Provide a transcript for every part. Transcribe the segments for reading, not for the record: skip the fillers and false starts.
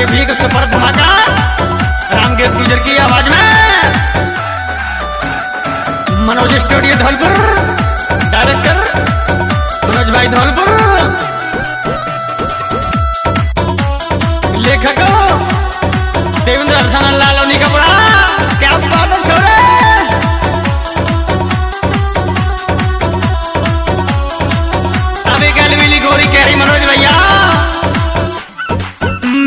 ये भी एक सुपर धमाका रामकेश गुर्जर की आवाज में। मनोज स्टूडियो धौलपुर, डायरेक्टर मनोज भाई धौलपुर, लेखक देवेंद्र हर्षण लालौनी कपड़ा। क्या बात है छोरे, अभी कल मिली गोरी कह रही मनोज भैया,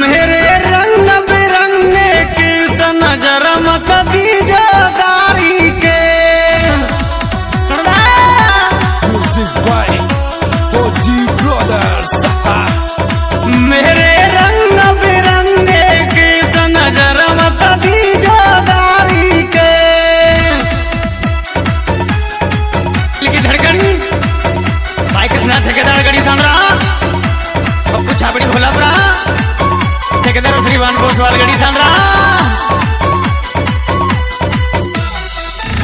मेरे रंग बिरंगे की नजर मत दीजो दारी के। मेरे रंग बिरंगे की नजर मत दीजो दारी के। की धड़कन भाई कृष्णा ठेकेदार गढ़ी सांद्रा, पप्पू छापड़ी भोलापुरा, ठेकेदार श्रीवान गोसवाल गढ़ी सांद्रा।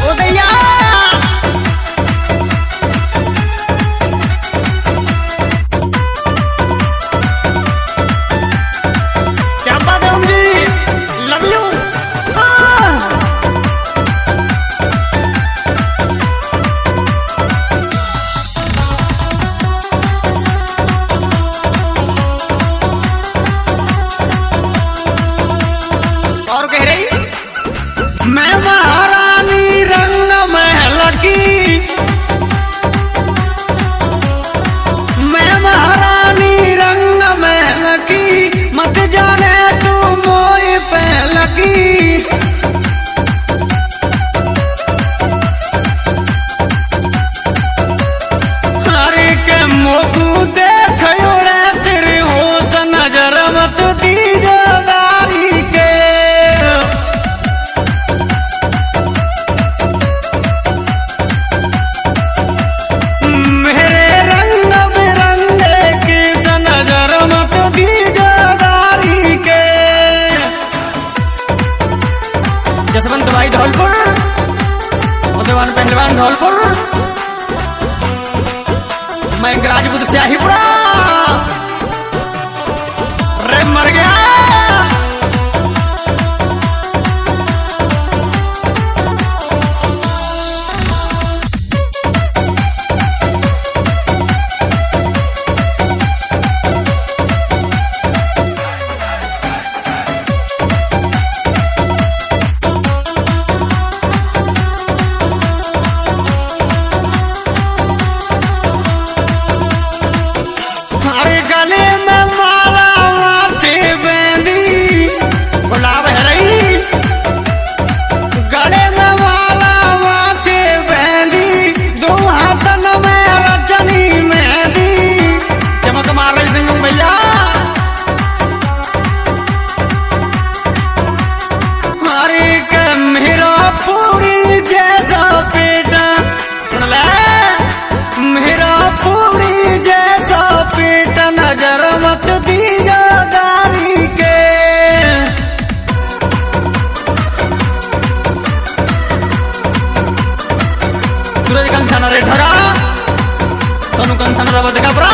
ओ दैया क्या बात है, हम जी लव यू। और कह रही मैं महारानी रंग महल की, मैं महारानी रंग महल की, मत जाने तू मोई पहल की। हरे के मोकू देख उड़े तेरे होश नजर मत दीजो दारी के। मेरे रंग बिरंगे की नजर मत दीजो दारी के। जसवंत भाई धौलपुर, उदयवान पहलवान धौलपुर, मैं राजपूत शाहीपुरा, रे मर गया। अरे गले में माला माथे बेंदी, गुलाब है रही, गले में माला माथे बेंदी, दो हाथन में रजनी मेहंदी। चमक मार रही सिंह भैया, अरे के मेरा पूरी जैसा पेटा, सुन ले मेरा पूरी जैसा पेट नजर मत दीजो दारी के। सूरज कंथन रे ढरा, सोनू कंथन रवत कपड़ा।